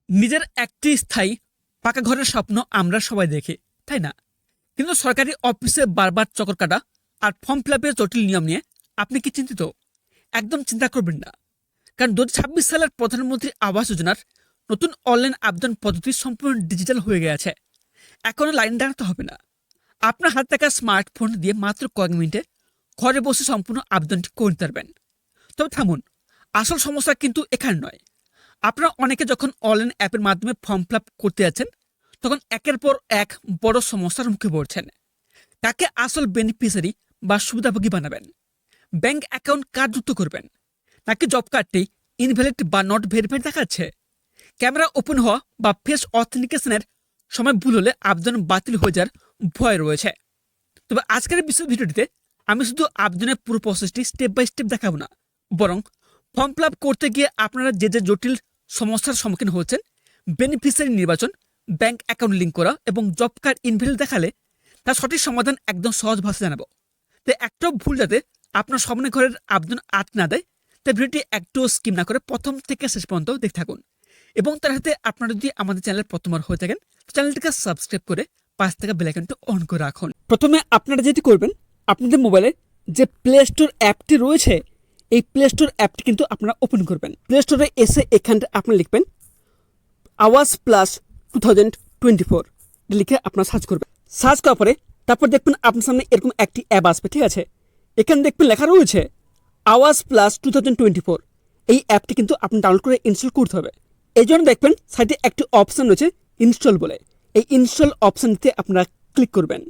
নিজের একটি স্থায়ী পাকা ঘরের স্বপ্ন আমরা সবাই দেখি, তাই না? কিন্তু সরকারি অফিসে বারবার চক্কর কাটা আর ফর্ম ফিল আপের জটিল নিয়ম নিয়ে আপনি কি চিন্তিত? একদম চিন্তা করবেন না, কারণ 2026 সালের প্রধানমন্ত্রী আবাস যোজনার নতুন অনলাইন আবেদন পদ্ধতি সম্পূর্ণ ডিজিটাল হয়ে গেছে। এখনো লাইন দাঁড়াতে হবে না। আপনার হাতে থাকা স্মার্টফোন দিয়ে মাত্র কয়েক মিনিটে ঘরে বসে সম্পূর্ণ আবেদনটি করে নিতে পারবেন। তবে থামুন, আসল সমস্যা কিন্তু এখানে নয়। আপনারা অনেকে যখন অনলাইন অ্যাপের মাধ্যমে ফর্ম ফিল আপ করতে যাচ্ছেন, তখন একের পর এক বড় সমস্যার মুখে পড়ছেন। কাকে আসল বেনিফিশিয়ারি বা সুবিধাভোগী বানাবেন? ব্যাংক অ্যাকাউন্ট কার্ড যুক্ত করবেন, নাকি জব কার্ডটি ইনভ্যালিড বা নট ভেরিফাইড দেখাচ্ছে? ক্যামেরা ওপেন হওয়া বা ফেস অথেন্টিকেশনের সময় ভুল হলে আবেদন বাতিল হয়ে যাওয়ার ভয় রয়েছে। তবে আজকের বিশেষ ভিডিওটিতে আমি শুধু আবেদনের পুরো প্রসেসটি স্টেপ বাই স্টেপ দেখাবো না, বরং ফর্ম ফিল আপ করতে গিয়ে আপনারা যে জটিল সমস্যার সম্মুখীন হচ্ছেন, বেনিফিশিয়ারি নির্বাচন, ব্যাংক অ্যাকাউন্ট লিঙ্ক করা এবং জব কার্ড ইনভ্যালিড দেখালে তার সঠিক সমাধান একদম সহজ ভাষায় জানাবো। তাই একটাও ভুল যাতে আপনার স্বপ্নের ঘরের আবেদন আটকে না দেয়, তাই ভিডিওটি একটুও স্কিপ না করে প্রথম থেকে শেষ পর্যন্ত দেখতে থাকুন। এবং তার সাথে আপনারা যদি আমাদের চ্যানেল প্রথমবার হয়ে থাকেন, চ্যানেলটিকে সাবস্ক্রাইব করে পাশ থেকে বেল আইকনটি অন করে রাখুন। প্রথমে আপনারা যেটি করবেন, আপনাদের মোবাইলে যে প্লে স্টোর অ্যাপটি রয়েছে, এই প্লে স্টোর অ্যাপটি কিন্তু আপনারা ওপেন করবেন। প্লে স্টোরে এসে এখানটা আপনি লিখবেন আওয়াজ প্লাস 2024 লিখে আপনারা সার্চ করবেন। সার্চ করার পরে তারপর দেখবেন আপনার সামনে এরকম একটি অ্যাপ আসবে, ঠিক আছে? এখানে দেখবেন লেখা রয়েছে আওয়াজ প্লাস 2024। এই অ্যাপটি কিন্তু আপনি ডাউনলোড করে ইনস্টল করতে হবে। এই জন্য দেখবেন সাইডে একটি অপশান রয়েছে ইনস্টল বলে। এই ইনস্টল অপশানটিতে আপনারা ক্লিক করবেন।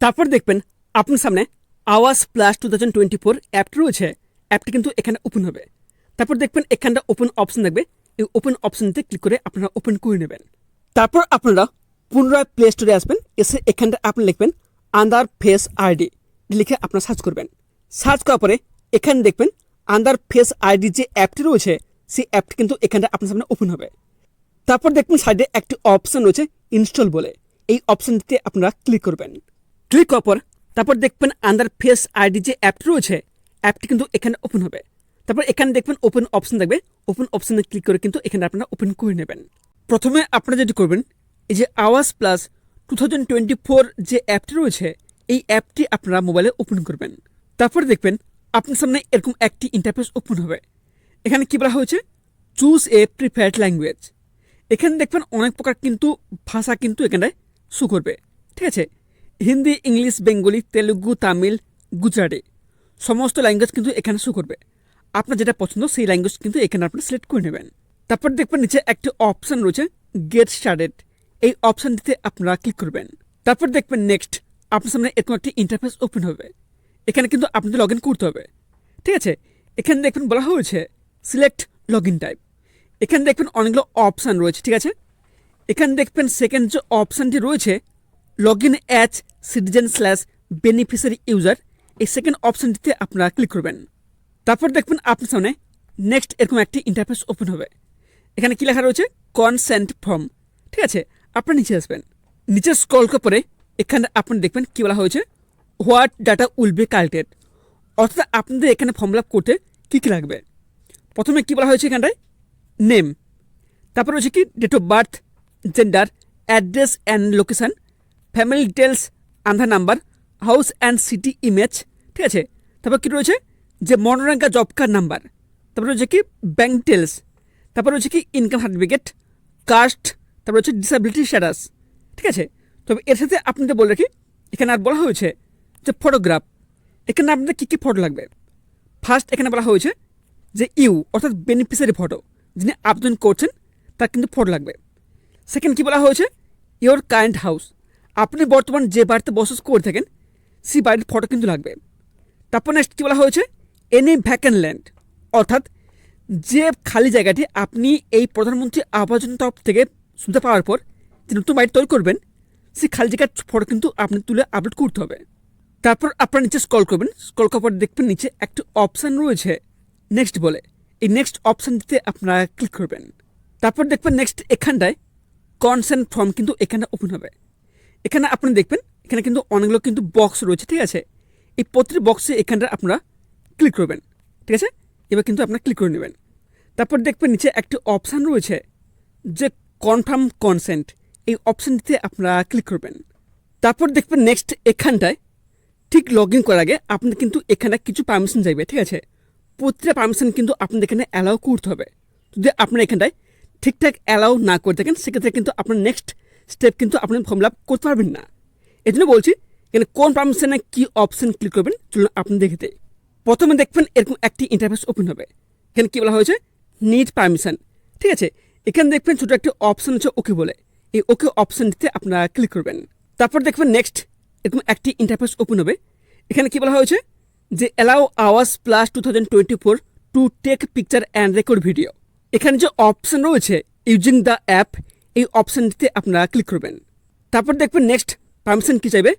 তারপর দেখবেন আপনার সামনে আওয়াজ প্লাস 2024 অ্যাপটি রয়েছে। অ্যাপটি কিন্তু এখানে ওপেন হবে। তারপর দেখবেন এখানটা ওপেন অপশান থাকবে। এই ওপেন অপশানটিতে ক্লিক করে আপনারা ওপেন করে নেবেন। তারপর আপনারা পুনরায় প্লে স্টোরে আসবেন। এসে এখানটা আপনি লিখবেন আন্ডার ফেস আইডি লিখে আপনারা সার্চ করবেন। সার্চ করার পরে এখানে দেখবেন আন্ডার ফেস আইডি যে অ্যাপটি রয়েছে, সেই অ্যাপটি কিন্তু এখানটা আপনার সামনে ওপেন হবে। তারপর দেখবেন সাইডে একটি অপশান রয়েছে ইনস্টল বলে। এই অপশানটিতে আপনারা ক্লিক করবেন। ক্লিক করার পর তারপর দেখবেন আন্ডার ফেস আইডি যে অ্যাপটি রয়েছে, অ্যাপটি কিন্তু এখানে ওপেন হবে। তারপর এখানে দেখবেন ওপেন অপশান থাকবে। ওপেন অপশানে ক্লিক করে কিন্তু এখানে আপনারা ওপেন করে নেবেন। প্রথমে আপনারা যেটি করবেন, এই যে আওয়াজ প্লাস 2024 যে অ্যাপটি রয়েছে, এই অ্যাপটি আপনারা মোবাইলে ওপেন করবেন। তারপর দেখবেন আপনার সামনে এরকম একটি ইন্টারফেস ওপেন হবে। এখানে কি বলা হয়েছে, চুজ এ প্রিফার্ড ল্যাঙ্গুয়েজ। এখানে দেখবেন অনেক প্রকার কিন্তু ভাষা কিন্তু এখানটায় শো করবে, ঠিক আছে? হিন্দি, ইংলিশ, বেঙ্গলি, তেলুগু, তামিল, গুজরাটি সমস্ত ল্যাঙ্গুয়েজ কিন্তু এখানে শো করবে। আপনার যেটা পছন্দ সেই ল্যাঙ্গুয়েজ কিন্তু এখানে আপনি সিলেক্ট করে নেবেন। তারপর দেখবেন নিচে একটি অপশান রয়েছে গেট স্টার্টেড। এই অপশানটিতে আপনারা ক্লিক করবেন। তারপর দেখবেন নেক্সট আপনার সামনে এরকম একটি ইন্টারফেস ওপেন হবে। এখানে কিন্তু আপনাদের লগ ইন করতে হবে, ঠিক আছে? এখানে দেখবেন বলা হয়েছে সিলেক্ট লগ ইন টাইপ। এখানে দেখবেন অনেকগুলো অপশান রয়েছে, ঠিক আছে? এখানে দেখবেন সেকেন্ড যে অপশানটি রয়েছে log in as citizen slash beneficiary user, এই সেকেন্ড অপশানটিতে আপনারা ক্লিক করবেন। তারপর দেখবেন আপনার সামনে নেক্সট এরকম একটি ইন্টারফেস ওপেন হবে। এখানে কি লেখা রয়েছে কনসেন্ট ফর্ম, ঠিক আছে? আপনার নিচে আসবেন। নিচে স্ক্রল করার পরে এখানে আপনি দেখবেন কি বলা হয়েছে what data will be collected, অর্থাৎ আপনাদের এখানে ফর্ম ফিল আপ করতে কী কী লাগবে। প্রথমে কি বলা হয়েছে এখানটায় নেম, তারপর রয়েছে কি date of birth, gender, address and location, family details, Aadhaar number, house and city image, ঠিক আছে? তারপর কি রয়েছে যে মনোরঙ্গা জব কার্ড নাম্বার, তারপর রয়েছে কি ব্যাঙ্ক ডিটেলস, তারপর রয়েছে কি ইনকাম সার্টিফিকেট, কাস্ট, তারপর হচ্ছে ডিসেবিলিটি স্ট্যাটাস, ঠিক আছে? তবে এর সাথে আপনাদের বলে রাখি এখানে আর বলা হয়েছে যে ফটোগ্রাফ। এখানে আপনাদের কী কী ফটো লাগবে। ফার্স্ট এখানে বলা হয়েছে যে ইউ অর্থাৎ বেনিফিশিয়ারি ফটো, যিনি আবেদন করছেন তার কিন্তু ফটো লাগবে। সেকেন্ড কী বলা হয়েছে ইওর কারেন্ট হাউস, আপনি বর্তমান যে বাড়িতে বসবাস করে থাকেন সেই বাড়ির ফটো কিন্তু লাগবে। তারপর নেক্সট কী বলা হয়েছে এনি ভ্যাকেন্ট ল্যান্ড, অর্থাৎ যে খালি জায়গাটি আপনি এই প্রধানমন্ত্রী আবাস যোজনার তরফ থেকে সুবিধা পাওয়ার পর যে নতুন বাড়ি তৈরি করবেন, সেই খালি জায়গার ফটো কিন্তু আপনি তুলে আপলোড করতে হবে। তারপর আপনার নিচে স্ক্রল করবেন। স্ক্রল করার পর দেখবেন নিচে একটি অপশান রয়েছে নেক্সট বলে। এই নেক্সট অপশানটিতে আপনারা ক্লিক করবেন। তারপর দেখবেন নেক্সট এখানটায় কনসেন্ট ফর্ম কিন্তু এখানে ওপেন হবে। এখানে আপনি দেখবেন এখানে কিন্তু অনেকগুলো কিন্তু বক্স রয়েছে, ঠিক আছে? এই প্রতিটি বক্সে এখানটা আপনারা ক্লিক করবেন, ঠিক আছে? এবার কিন্তু আপনারা ক্লিক করে নেবেন। তারপর দেখবেন নিচে একটি অপশান রয়েছে যে কনফার্ম কনসেন্ট এই অপশানটিতে আপনারা ক্লিক করবেন। তারপর দেখবেন নেক্সট এখানটায় ঠিক লগ ইন করার আগে আপনাদের কিন্তু এখানে কিছু পারমিশন চাইবে, ঠিক আছে। প্রতিটা পারমিশন কিন্তু আপনাদের এখানে অ্যালাউ করতে হবে। যদি আপনারা এখানটায় ঠিকঠাক অ্যালাউ না করে থাকেন সেক্ষেত্রে কিন্তু আপনার নেক্সট স্টেপ কিন্তু আপনি ফর্ম ফিল আপ করতে পারবেন না। এই জন্য বলছি এখানে কোন পারমিশনে কী অপশান ক্লিক করবেন চলুন আপনি দেখে দেয়। প্রথমে দেখবেন এরকম একটি ইন্টারফেস ওপেন হবে। এখানে কী বলা হয়েছে, নিড পারমিশন, ঠিক আছে। এখানে দেখবেন ছোটো একটি অপশান হচ্ছে ওকে বলে, এই ওকে অপশানটিতে আপনারা ক্লিক করবেন। তারপর দেখবেন নেক্সট এরকম একটি ইন্টারফেস ওপেন হবে। এখানে কী বলা হয়েছে যে allow hours plus 2024 to take picture and record video. এখানে যে অপশান রয়েছে ইউজিং দ্য অ্যাপ এই অপশানটিতে আপনারা ক্লিক করবেন। তারপর দেখবেন নেক্সট পারমিশন কী চাইবে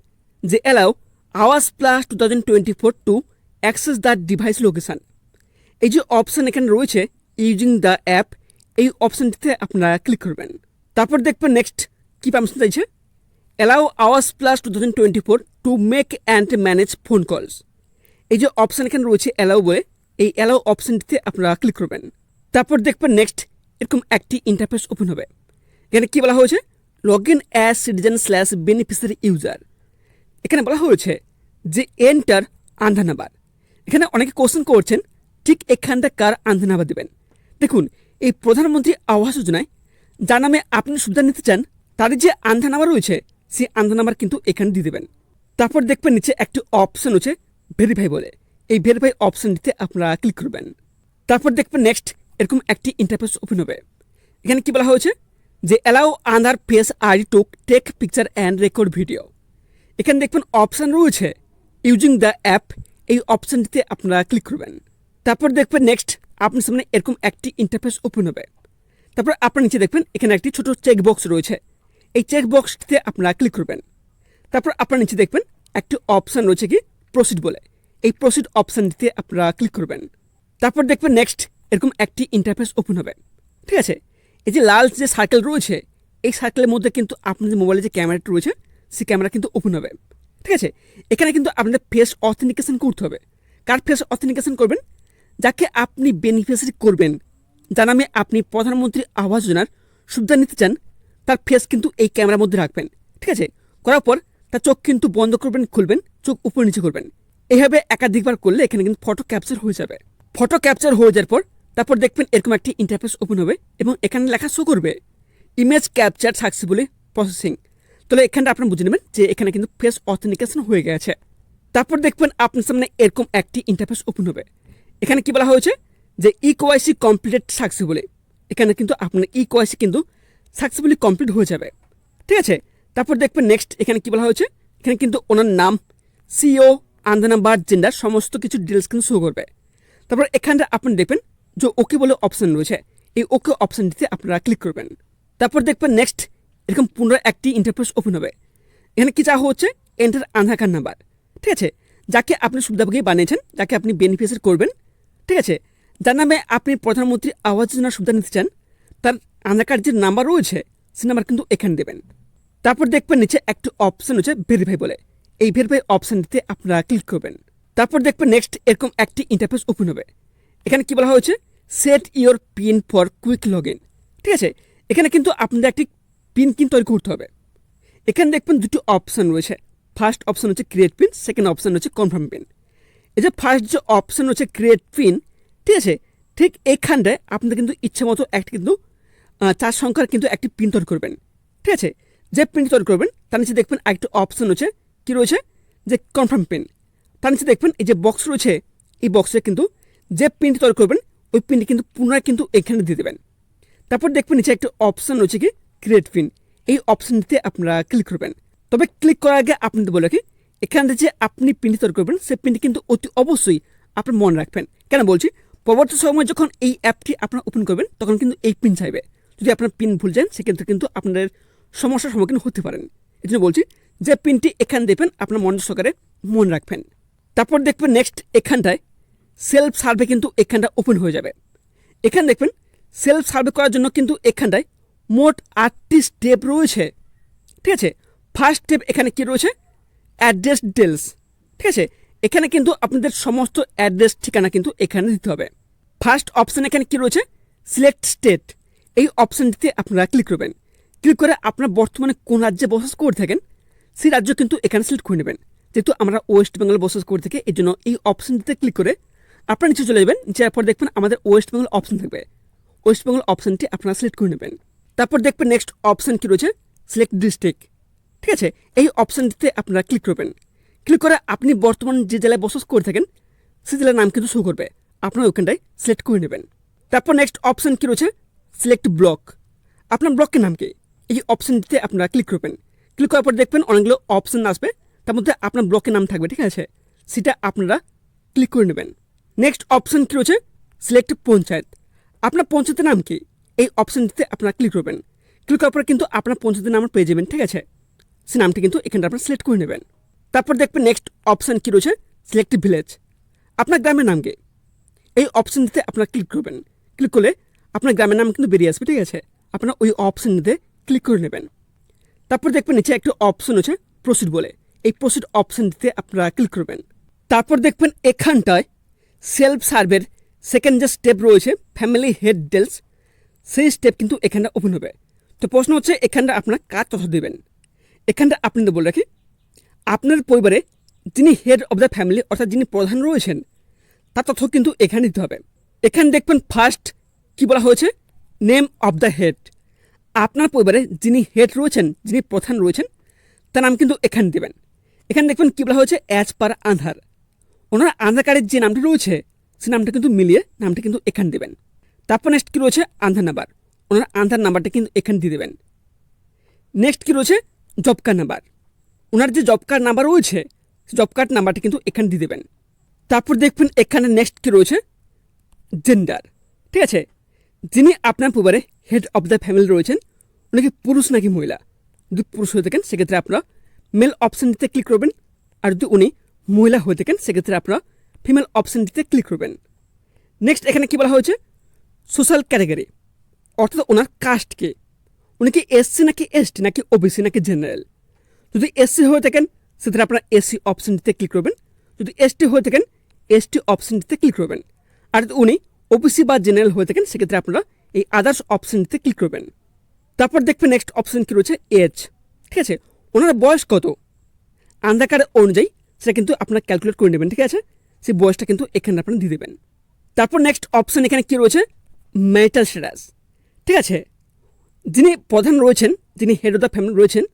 যে allow hours plus 2024 to access the device location. এই যে অপশান এখানে রয়েছে ইউজিং দ্য অ্যাপ এই অপশানটিতে আপনারা ক্লিক করবেন। তারপর দেখবেন নেক্সট কী পারমিশন চাইছে, allow hours plus 2024 to make and manage phone calls. এই যে অপশান এখানে রয়েছে অ্যালাউ বলে এই অ্যালাউ অপশানটিতে আপনারা ক্লিক করবেন। তারপর দেখবেন নেক্সট এরকম একটি ইন্টারফেস ওপেন হবে। এখানে কী বলা হয়েছে, log in as citizen slash beneficiary user. এখানে বলা হয়েছে যে এন্টার আধার নাম্বার। এখানে অনেকে কোশ্চেন করছেন ঠিক এখানটা কার আধার নাম্বার দেবেন। দেখুন এই প্রধানমন্ত্রী আবাস যোজনায় যার নামে আপনি সুবিধা নিতে চান তার যে আধার নাম্বার রয়েছে সেই আধার নাম্বার কিন্তু এখানে দিয়ে দেবেন। তারপর দেখবেন নিচে একটি অপশান হচ্ছে ভেরিফাই বলে, এই ভেরিফাই অপশানটিতে আপনারা ক্লিক করবেন। তারপর দেখবেন নেক্সট এরকম একটি ইন্টারফেস ওপেন হবে। এখানে কি বলা হয়েছে যে allow Aadhaar face ID to take picture and record video. এখানে দেখবেন অপশান রয়েছে ইউজিং দ্য অ্যাপ এই অপশানটিতে আপনারা ক্লিক করবেন। তারপর দেখবেন নেক্সট আপনার সামনে এরকম একটি ইন্টারফেস ওপেন হবে। তারপর আপনার নিচে দেখবেন এখানে একটি ছোট চেক বক্স রয়েছে, এই চেক বক্সটিতে আপনারা ক্লিক করবেন। তারপর আপনার নিচে দেখবেন একটি অপশান রয়েছে কি প্রসিড বলে, এই প্রসিড অপশানটিতে আপনারা ক্লিক করবেন। তারপর দেখবেন নেক্সট এরকম একটি ইন্টারফেস ওপেন হবে, ঠিক আছে। এই যে লাল যে সার্কেল রয়েছে এই সার্কেলের মধ্যে কিন্তু আপনাদের মোবাইলে যে ক্যামেরাটি রয়েছে সেই ক্যামেরা কিন্তু ওপেন হবে, ঠিক আছে। এখানে কিন্তু আপনাদের ফেস অথেন্টিকেশন করতে হবে। কার ফেস অথেন্টিকেশন করবেন, যাকে আপনি বেনিফিশিয়ারি করবেন, যার নামে আপনি প্রধানমন্ত্রী আবাস যোজনার সুবিধা নিতে চান তার ফেস কিন্তু এই ক্যামেরার মধ্যে রাখবেন, ঠিক আছে। করার পর তার চোখ কিন্তু বন্ধ করবেন, খুলবেন, চোখ উপর নিচে করবেন। এইভাবে একাধিকবার করলে এখানে কিন্তু ফটো ক্যাপচার হয়ে যাবে। ফটো ক্যাপচার হয়ে যাওয়ার পর তারপর দেখবেন এরকম একটি ইন্টারফেস ওপেন হবে এবং এখানে লেখা শো করবে ইমেজ ক্যাপচার সাকসেসফুলি প্রসেসিং। তাহলে এখানটা আপনারা বুঝে নেবেন যে এখানে কিন্তু ফেস অথেন্টিকেশন হয়ে গেছে। তারপর দেখবেন আপনার সামনে এরকম একটি ইন্টারফেস ওপেন হবে। এখানে কি বলা হয়েছে যে ইকেওয়াইসি কমপ্লিটেড সাকসেসফুলি। এখানে কিন্তু আপনার ইকেওয়াইসি কিন্তু সাকসেসফুলি কমপ্লিট হয়ে যাবে, ঠিক আছে। তারপর দেখবেন নেক্সট এখানে কি বলা হয়েছে, এখানে কিন্তু ওনার নাম, সিও, আধার নাম্বার, জেন্ডার সমস্ত কিছু ডিটেলস কিন্তু শো করবে। তারপর এখানটা আপনি দেখবেন যে ওকে বলে অপশান রয়েছে, এই ওকে অপশানটিতে আপনারা ক্লিক করবেন। তারপর দেখবেন নেক্সট এরকম পুনরায় একটি ইন্টারফেস ওপেন হবে। এখানে কি চাওয়া হচ্ছে, এন্টার আধার কার্ড নাম্বার, ঠিক আছে। যাকে আপনি সুবিধাভোগী বানিয়েছেন, যাকে আপনি বেনিফিশিয়ারি করবেন, ঠিক আছে, যার নামে আপনি প্রধানমন্ত্রী আবাস যোজনার সুবিধা নিতে চান তার আধার কার্ড যে নাম্বার রয়েছে সেই নাম্বার কিন্তু এখানে দেবেন। তারপর দেখবেন নিচে একটি অপশান হচ্ছে ভেরিফাই বলে, এই ভেরিফাই অপশানটিতে আপনারা ক্লিক করবেন। তারপর দেখবেন নেক্সট এরকম একটি ইন্টারফেস ওপেন হবে। এখানে কি বলা হয়েছে, set your pin for quick log in, ঠিক আছে। এখানে কিন্তু আপনাদের একটি পিন কিন্তু তৈরি করতে হবে। এখানে দেখবেন দুটি অপশান রয়েছে, ফার্স্ট অপশান হচ্ছে ক্রিয়েট পিন, সেকেন্ড অপশান হচ্ছে কনফার্ম পিন। এই যে ফার্স্ট যে অপশান হচ্ছে ক্রিয়েট পিন, ঠিক আছে, ঠিক এইখানটায় আপনাদের কিন্তু ইচ্ছা মতো একটি কিন্তু 4 সংখ্যার কিন্তু একটি পিন তৈরি করবেন, ঠিক আছে। যে পিনটি তৈরি করবেন তার নিচে দেখবেন আরেকটি অপশান হচ্ছে কি রয়েছে যে কনফার্ম পিন। তার নিচে দেখবেন এই যে বক্স রয়েছে এই বক্সে কিন্তু যে পিনটি তৈরি করবেন ওই পিনটি কিন্তু পুনরায় কিন্তু এখানে দিয়ে দেবেন। তারপর দেখবেন নিচে একটা অপশান রয়েছে কি ক্রিয়েট পিন, এই অপশানটিতে আপনারা ক্লিক করবেন। তবে ক্লিক করার আগে আপনাদের বলে কি এখানে যে আপনি পিনটি তৈরি করবেন সেই পিনটি কিন্তু অতি অবশ্যই আপনার মনে রাখবেন। কেন বলছি, পরবর্তী সময় যখন এই অ্যাপটি আপনারা ওপেন করবেন তখন কিন্তু এই পিন চাইবে। যদি আপনার পিন ভুল যান সেক্ষেত্রে কিন্তু আপনাদের সমস্যার সম্মুখীন হতে পারেন। এই জন্য বলছি যে পিনটি এখানে দেবেন আপনার মনোযোগ সহকারে মনে রাখবেন। তারপর দেখবেন নেক্সট এখানটায় সেলফ সার্ভে কিন্তু এখানটা ওপেন হয়ে যাবে। এখানে দেখবেন সেলফ সার্ভে করার জন্য কিন্তু এখানটায় মোট 8টি স্টেপ রয়েছে, ঠিক আছে। ফার্স্ট স্টেপ এখানে কি রয়েছে, অ্যাড্রেস ডিটেলস, ঠিক আছে। এখানে কিন্তু আপনাদের সমস্ত অ্যাড্রেস ঠিকানা কিন্তু এখানে দিতে হবে। ফার্স্ট অপশান এখানে কি রয়েছে, সিলেক্ট স্টেট, এই অপশানটিতে আপনারা ক্লিক করবেন। ক্লিক করে আপনার বর্তমানে কোন রাজ্যে বসবাস করে থাকেন সেই রাজ্য কিন্তু এখানে সিলেক্ট করে নেবেন। যেহেতু আমরা ওয়েস্ট বেঙ্গল বসবাস করে থাকি, এই জন্য এই অপশানটিতে ক্লিক করে আপনারা নিচে চলে যাবেন। যার পর দেখবেন আমাদের ওয়েস্ট বেঙ্গল অপশান থাকবে। ওয়েস্ট বেঙ্গল অপশানটি আপনারা সিলেক্ট করে নেবেন। তারপর দেখবেন নেক্সট অপশান কি রয়েছে, সিলেক্ট ডিস্ট্রিক্ট। ঠিক আছে, এই অপশানটিতে আপনারা ক্লিক করবেন। ক্লিক করে আপনি বর্তমান যে জেলায় বসবাস করে থাকেন সেই জেলার নাম কিন্তু শো করবে, আপনারা ওখানটায় সিলেক্ট করে নেবেন। তারপর নেক্সট অপশান কি রয়েছে, সিলেক্ট ব্লক। আপনার ব্লকের নাম কি, এই অপশানটিতে আপনারা ক্লিক করবেন। ক্লিক করার পর দেখবেন অনেকগুলো অপশান আসবে, তার মধ্যে আপনার ব্লকের নাম থাকবে। ঠিক আছে, সেটা আপনারা ক্লিক করে নেবেন। নেক্সট অপশান কি রয়েছে, সিলেক্ট পঞ্চায়েত। আপনার পঞ্চায়েতের নাম কি, এই অপশানটিতে আপনারা ক্লিক করবেন। ক্লিক করার পর কিন্তু আপনার পঞ্চায়েতের নাম পেয়ে যাবেন। ঠিক আছে, সেই নামটি কিন্তু এখানটা আপনারা সিলেক্ট করে নেবেন। তারপর দেখবেন নেক্সট অপশান কি রয়েছে, সিলেক্ট ভিলেজ। আপনার গ্রামের নাম কি, এই অপশানটিতে আপনারা ক্লিক করবেন। ক্লিক করলে আপনার গ্রামের নাম কিন্তু বেরিয়ে আসবে। ঠিক আছে, আপনারা ওই অপশানটিতে ক্লিক করে নেবেন। তারপর দেখবেন নিচে একটা অপশান আছে প্রসিড বলে, এই প্রসিড অপশানটিতে আপনারা ক্লিক করবেন। তারপর দেখবেন এখানটায় সেলফ সার্ভের সেকেন্ড যে স্টেপ রয়েছে ফ্যামিলি হেড ডিটেলস, সেই স্টেপ কিন্তু এখানটা ওপেন হবে। তো প্রশ্ন হচ্ছে এখানটা আপনারা কার তথ্য দেবেন। এখানটা আপনাদের বলে রাখি, আপনার পরিবারে যিনি হেড অব দ্য ফ্যামিলি অর্থাৎ যিনি প্রধান রয়েছেন তার তথ্য কিন্তু এখানে দিতে হবে। এখানে দেখবেন ফার্স্ট কি বলা হয়েছে, নেম অব দ্য হেড। আপনার পরিবারে যিনি হেড রয়েছেন, যিনি প্রধান রয়েছেন তার নাম কিন্তু এখানে দেবেন। এখানে দেখবেন কী বলা হয়েছে, অ্যাজ পার আধার। ওনার আধার কার্ডের যে নামটি রয়েছে সেই নামটা কিন্তু মিলিয়ে নামটা কিন্তু এখানে দেবেন। তারপর নেক্সট কী রয়েছে, আধার নাম্বার। ওনার আধার নাম্বারটা কিন্তু এখানে দিয়ে দেবেন। নেক্সট কী রয়েছে, জব কার্ড নাম্বার। ওনার যে জব কার্ড নাম্বার রয়েছে জব কার্ড নাম্বারটা কিন্তু এখানে দিয়ে দেবেন। তারপর দেখবেন এখানে নেক্সট কী রয়েছে, জেন্ডার। ঠিক আছে, যিনি আপনার পরিবারে হেড অব দ্য ফ্যামিলি রয়েছেন উনি কি পুরুষ নাকি মহিলা। যদি পুরুষ হয়ে থাকেন সেক্ষেত্রে আপনারা মেল অপশানটিতে ক্লিক করবেন, আর যদি উনি মহিলা হয়ে থাকেন সেক্ষেত্রে আপনারা ফিমেল অপশানটিতে ক্লিক করবেন। নেক্সট এখানে কী বলা হয়েছে, সোশ্যাল ক্যাটাগরি অর্থাৎ ওনার কাস্টকে, উনি কি এসসি নাকি এসটি নাকি ওবিসি নাকি জেনারেল। যদি এসসি হয়ে থাকেন সেক্ষেত্রে আপনারা এসসি অপশানটিতে ক্লিক করবেন, যদি এসটি হয়ে থাকেন এসটি অপশানটিতে ক্লিক করবেন, আর যদি উনি ওবিসি বা জেনারেল হয়ে থাকেন সেক্ষেত্রে আপনারা এই আদার্স অপশানটিতে ক্লিক করবেন। তারপর দেখবেন নেক্সট অপশান কী রয়েছে, এজ। ঠিক আছে, ওনার বয়স কত আধার কার্ড অনুযায়ী সেটা কিন্তু আপনারা ক্যালকুলেট করে নেবেন। ঠিক আছে, সেই বয়সটা কিন্তু এখানে আপনারা দিয়ে দেবেন। তারপর নেক্সট অপশান এখানে কী রয়েছে, ম্যারিটাল স্ট্যাটাস। ঠিক আছে, যিনি প্রধান রয়েছেন, যিনি হেড অফ দ্য ফ্যামিলি রয়েছেন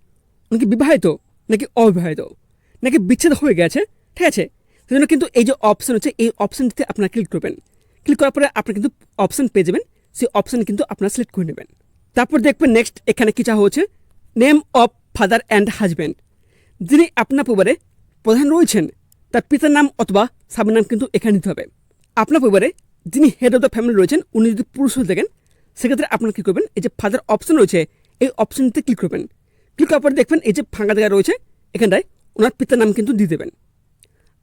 উনি কি বিবাহিত নাকি অবিবাহিত নাকি বিচ্ছেদ হয়ে গেছে। ঠিক আছে, সেজন্য কিন্তু এই যে অপশান হচ্ছে এই অপশানটিতে আপনারা ক্লিক করবেন। ক্লিক করার পরে আপনি কিন্তু অপশান পেয়ে যাবেন, সেই অপশান কিন্তু আপনারা সিলেক্ট করে নেবেন। তারপর দেখবেন নেক্সট এখানে কী চাওয়া হচ্ছে, name of father and husband. যিনি আপনার পরিবারে প্রধান রয়েছেন তার পিতার নাম অথবা স্বামীর নাম কিন্তু এখানে দিতে হবে। আপনার পরিবারে যিনি হেড অফ দ্য ফ্যামিলি রয়েছেন উনি যদি পুরুষ হয়ে থাকেন সেক্ষেত্রে আপনারা কী করবেন, এই যে ফাদার অপশান রয়েছে এই অপশানটিতে ক্লিক করবেন। ক্লিক করার পরে দেখবেন এই যে ফাঁকা জায়গা রয়েছে এখানটায় ওনার পিতার নাম কিন্তু দিয়ে দেবেন।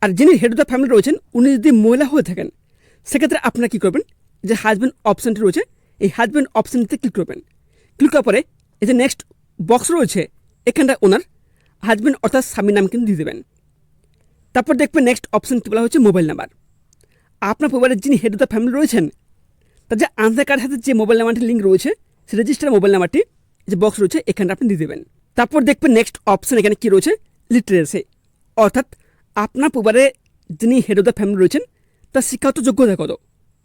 আর যিনি হেড অফ দ্য ফ্যামিলি রয়েছেন উনি যদি মহিলা হয়ে থাকেন সেক্ষেত্রে আপনারা কী করবেন, যে হাজব্যান্ড অপশানটি রয়েছে এই হাজব্যান্ড অপশানটিতে ক্লিক করবেন। ক্লিক করার পরে এই যে নেক্সট বক্স রয়েছে এখানটায় ওনার হাজব্যান্ড অর্থাৎ স্বামীর নাম কিন্তু দিয়ে দেবেন। তারপর দেখবেন নেক্সট অপশান কী বলা হচ্ছে, মোবাইল নাম্বার। আপনার পরিবারের যিনি হেড অফ দ্য ফ্যামিলি রয়েছেন তার যে আধার কার্ডের সাথে যে মোবাইল নাম্বারটি লিঙ্ক রয়েছে সে রেজিস্টার মোবাইল নাম্বারটি যে বক্স রয়েছে এখানে আপনি দিয়ে দেবেন। তারপর দেখবেন নেক্সট অপশান এখানে কী রয়েছে, লিটারেসি অর্থাৎ আপনার পরিবারে যিনি হেড অফ দ্য ফ্যামিলি রয়েছেন তার শিক্ষাগত যোগ্যতা কত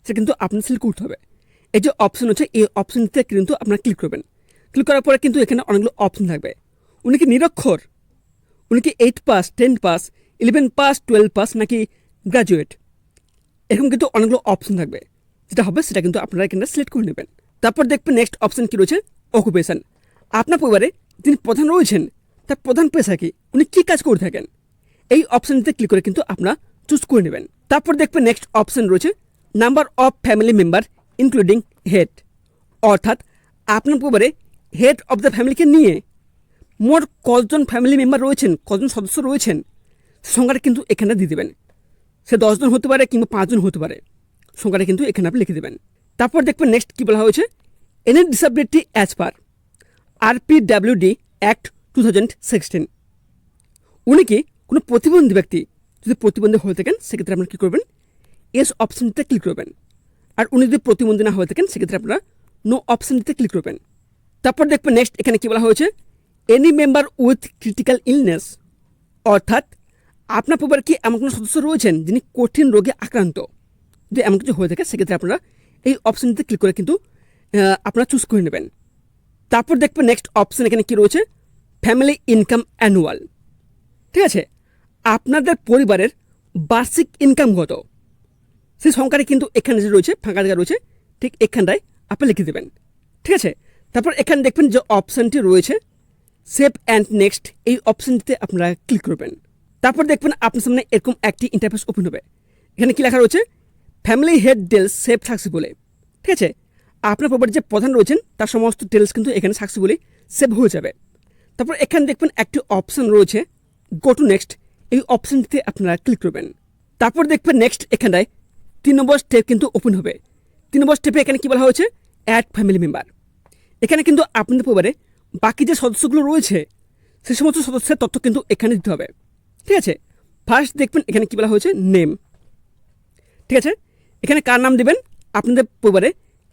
সে কিন্তু আপনার সিলেক্ট করতে হবে। এই যে অপশান হচ্ছে এই অপশানটিতে কিন্তু আপনারা ক্লিক করবেন। ক্লিক করার পরে কিন্তু এখানে অনেকগুলো অপশান থাকবে। উনি কি নিরক্ষর, উনি কি 8 পাস 10 পাস 11 পাস 12 পাস নাকি গ্র্যাজুয়েট, এরকম কিন্তু অনেকগুলো অপশান থাকবে। যেটা হবে সেটা কিন্তু আপনারা এখানে সিলেক্ট করে নেবেন। তারপর দেখবেন নেক্সট অপশান কী রয়েছে, অকুপেশন। আপনার পরিবারে যিনি প্রধান রয়েছেন তার প্রধান পেশা কি, উনি কী কাজ করে থাকেন, এই অপশানটিতে ক্লিক করে কিন্তু আপনারা চুজ করে নেবেন। তারপর দেখবেন নেক্সট অপশান রয়েছে number of family member including head, অর্থাৎ আপনার পরিবারে হেড অফ দ্য ফ্যামিলিকে নিয়ে মোট কতজন ফ্যামিলি মেম্বার রয়েছেন, কতজন সদস্য রয়েছেন সংখ্যাটা কিন্তু এখানে দিয়ে দেবেন। সে 10 জন হতে পারে কিংবা 5 জন হতে পারে, সংখ্যাটা কিন্তু এখানে আপনি লিখে দেবেন। তারপর দেখবেন নেক্সট কী বলা হয়েছে, any disability as per RPWD act 2016। উনি কি কোনো প্রতিবন্ধী ব্যক্তি, যদি প্রতিবন্ধী হয়ে থাকেন সেক্ষেত্রে আপনারা কী করবেন, এস অপশানটিতে ক্লিক করবেন। আর উনি যদি প্রতিবন্ধী না হয়ে থাকেন সেক্ষেত্রে আপনারা নো অপশানটিতে ক্লিক করবেন। তারপর দেখবেন নেক্সট এখানে কী বলা হয়েছে, any member with critical illness, অর্থাৎ আপনার পরিবারে কি এমন কোনো সদস্য রয়েছেন যিনি কঠিন রোগে আক্রান্ত। যদি এমন কিছু হয়ে থাকে সেক্ষেত্রে আপনারা এই অপশানটিতে ক্লিক করে কিন্তু আপনারা চুজ করে নেবেন। তারপর দেখবেন নেক্সট অপশান এখানে কি রয়েছে, ফ্যামিলি ইনকাম অ্যানুয়াল। ঠিক আছে, আপনাদের পরিবারের বার্ষিক ইনকাম কত সেই সংখ্যাটি কিন্তু এখানে যে রয়েছে ফাঁকা জায়গা রয়েছে ঠিক এখানটায় আপনি লিখে দেবেন। ঠিক আছে, তারপর এখানে দেখবেন যে অপশানটি রয়েছে সেভ অ্যান্ড নেক্সট, এই অপশানটিতে আপনারা ক্লিক করবেন। তারপর দেখবেন আপনার সামনে এরকম একটি ইন্টারফেস ওপেন হবে। এখানে কি লেখা রয়েছে, family head details save successfully. ঠিক আছে, আপনার পরিবারের যে প্রধান রয়েছেন তার সমস্ত ডিটেলস কিন্তু এখানে সাকসেসফুলি সেভ হয়ে যাবে। তারপর এখানে দেখবেন একটি অপশান রয়েছে গো টু নেক্সট, এই অপশানটিতে আপনারা ক্লিক করবেন। তারপর দেখবেন নেক্সট এখানটায় 3 নম্বর স্টেপ কিন্তু ওপেন হবে। 3 নম্বর স্টেপে এখানে কি বলা হয়েছে, অ্যাড ফ্যামিলি মেম্বার। এখানে কিন্তু আপনাদের পরিবারে বাকি যে সদস্যগুলো রয়েছে সেই সমস্ত সদস্যের তথ্য কিন্তু এখানে দিতে হবে। ঠিক আছে, ফার্স্ট দেখবেন এখানে কি বলা হয়েছে নেম। ঠিক আছে, এখানে কার নাম দেবেন, আপনাদের পরিবারে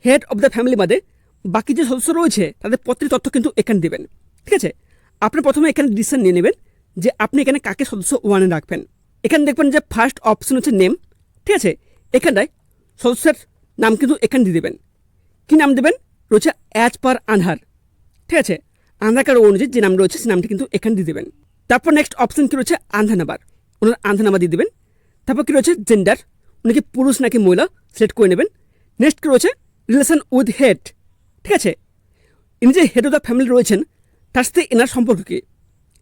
হেড অফ দ্য ফ্যামিলি বাদে বাকি যে সদস্য রয়েছে তাদের প্রত্যেক তথ্য কিন্তু এখানে দেবেন। ঠিক আছে, আপনি প্রথমে এখানে ডিসিশন নিয়ে নেবেন যে আপনি এখানে কাকে সদস্য 1-এ রাখবেন। এখানে দেখবেন যে ফার্স্ট অপশন হচ্ছে নেম। ঠিক আছে, এখানটায় সদস্যের নাম কিন্তু এখানে দিয়ে দেবেন। কী নাম দেবেন, রয়েছে অ্যাজ পার আধার। ঠিক আছে, আধার কার্ড অনুযায়ী যে নাম রয়েছে সেই নামটি কিন্তু এখানে দিয়ে দেবেন। তারপর নেক্সট অপশন কী রয়েছে, আধার নাম্বার, ওনার আধার নাম্বার দিয়ে দেবেন। তারপর কী রয়েছে জেন্ডার, উনি কি পুরুষ নাকি মহিলা সিলেক্ট করে নেবেন। নেক্সট কী রয়েছে রিলেশন উইথ হেড। ঠিক আছে, ইনি যে হেড অফ দ্য ফ্যামিলি রয়েছেন তার সাথে এনার সম্পর্ক কী,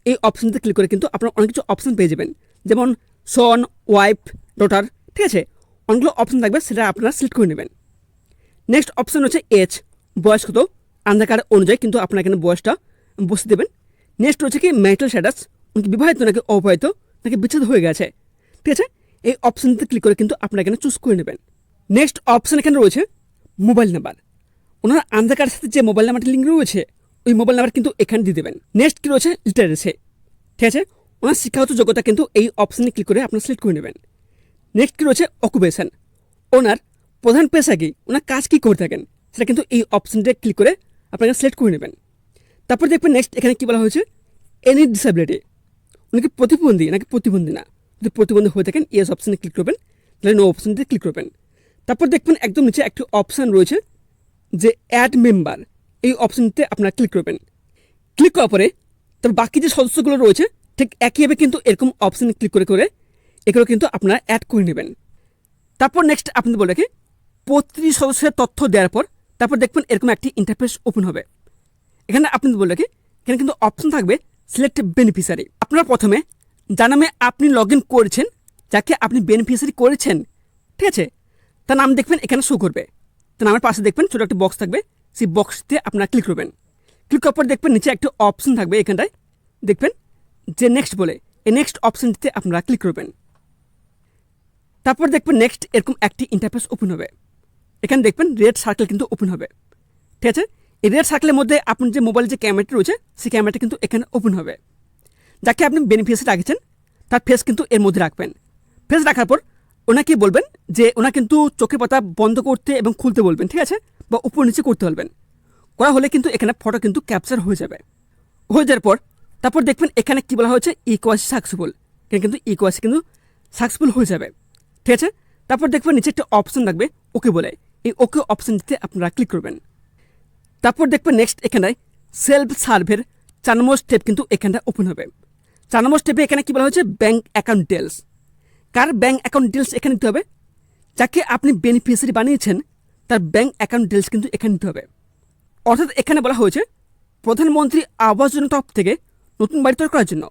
এই অপশানতে ক্লিক করে কিন্তু আপনারা অনেক কিছু অপশান পেয়ে যাবেন, যেমন সন, ওয়াইফ, ডটার। ঠিক আছে, অনেকগুলো অপশান থাকবে, সেটা আপনারা সিলেক্ট করে নেবেন। নেক্সট অপশান হচ্ছে এজ, বয়স কত, আধার কার্ড অনুযায়ী কিন্তু আপনারা এখানে বয়সটা বসে দেবেন। নেক্সট রয়েছে কি ম্যারিটাল স্ট্যাটাস, উনি বিবাহিত নাকি অবিবাহিত নাকি বিচ্ছেদ হয়ে গেছে। ঠিক আছে, এই অপশানটিতে ক্লিক করে কিন্তু আপনারা এখানে চুজ করে নেবেন। নেক্সট অপশান এখানে রয়েছে মোবাইল নাম্বার, ওনার আধার কার্ডের সাথে যে মোবাইল নাম্বারটি লিঙ্ক রয়েছে ওই মোবাইল নাম্বার কিন্তু এখানে দিয়ে দেবেন। নেক্সট কী রয়েছে লিটারেসি। ঠিক আছে, ওনার শিক্ষাগত যোগ্যতা কিন্তু এই অপশানে ক্লিক করে আপনারা সিলেক্ট করে নেবেন। নেক্সট কী রয়েছে অকুপেশন, ওনার প্রধান পেশা কি, ওনার কাজ কী করে থাকেন সেটা কিন্তু এই অপশানটা ক্লিক করে আপনারা সিলেক্ট করে নেবেন। তারপর দেখবেন নেক্সট এখানে কী বলা হয়েছে এনি ডিসেবিলিটি, উনি কি প্রতিবন্ধী নাকি প্রতিবন্ধী না, যদি প্রতিবন্ধী হয়ে থাকেন ইয়েস অপশানে ক্লিক করবেন, তাহলে নো অপশানটিতে ক্লিক করবেন। তারপর দেখবেন একদম নিচে একটি অপশান রয়েছে যে অ্যাড মেম্বার, এই অপশানটিতে আপনারা ক্লিক করবেন। ক্লিক করার পরে তার বাকি যে সদস্যগুলো রয়েছে ঠিক একইভাবে কিন্তু এরকম অপশানে ক্লিক করে করে এগুলো কিন্তু আপনারা অ্যাড করে নেবেন। তারপর নেক্সট আপনাদের বলে রাখি প্রতিটি সদস্যের তথ্য দেওয়ার পর তারপর দেখবেন এরকম একটি ইন্টারফেস ওপেন হবে। এখানে আপনাদের বলে রাখি এখানে কিন্তু অপশান থাকবে সিলেক্ট বেনিফিশিয়ারি। আপনারা প্রথমে যার নামে আপনি লগ ইন করেছেন, যাকে আপনি বেনিফিশিয়ারি করেছেন, ঠিক আছে, তার নাম দেখবেন এখানে শো করবে। তার নামের পাশে দেখবেন ছোটো একটা বক্স থাকবে, সেই বক্সতে আপনারা ক্লিক করবেন। ক্লিক করার পর দেখবেন নিচে একটা অপশান থাকবে, এখানটায় দেখবেন যে নেক্সট বলে, এই নেক্সট অপশানটিতে আপনারা ক্লিক করবেন। তারপর দেখবেন নেক্সট এরকম একটি ইন্টারফেস ওপেন হবে। এখানে দেখবেন রেড সার্কেল কিন্তু ওপেন হবে। ঠিক আছে, এই রেড সার্কেলের মধ্যে আপনার যে মোবাইলের যে ক্যামেরাটি রয়েছে সেই ক্যামেরাটা কিন্তু এখানে ওপেন হবে। যাকে আপনি বেনিফিশিয়ারি রাখছেন তার ফেস কিন্তু এর মধ্যে রাখবেন। ফেস রাখার পর ওনাকে বলবেন যে ওনা কিন্তু চোখের পাতা বন্ধ করতে এবং খুলতে বলবেন। ঠিক আছে, বা উপর নিচে করতে বলবেন। করা হলে কিন্তু এখানে ফটো কিন্তু ক্যাপচার হয়ে যাবে। হয়ে যাওয়ার পর তারপর দেখবেন এখানে কী বলা হয়েছে ইকোয়াসি সাকসেসফুল, এখানে কিন্তু ইকোয়াসি কিন্তু সাকসেসফুল হয়ে যাবে। ঠিক আছে, তারপর দেখবেন নিচে একটা অপশান থাকবে ওকে বলে, এই ওকে অপশানটিতে আপনারা ক্লিক করবেন। তারপর দেখবেন নেক্সট এখানে সেলফ সার্ভের 4 নম্বর স্টেপ কিন্তু এখানটা ওপেন হবে। 4 নম্বর স্টেপে এখানে কী বলা হয়েছে ব্যাঙ্ক অ্যাকাউন্ট ডিটেলস। কার ব্যাঙ্ক অ্যাকাউন্ট ডিটেলস এখানে দিতে হবে, যাকে আপনি বেনিফিশিয়ারি বানিয়েছেন তার ব্যাঙ্ক অ্যাকাউন্ট ডিটেলস কিন্তু এখানে দিতে হবে। অর্থাৎ এখানে বলা হয়েছে প্রধানমন্ত্রী আবাস যোজনা তরফ থেকে নতুন বাড়ি তৈরি করার জন্য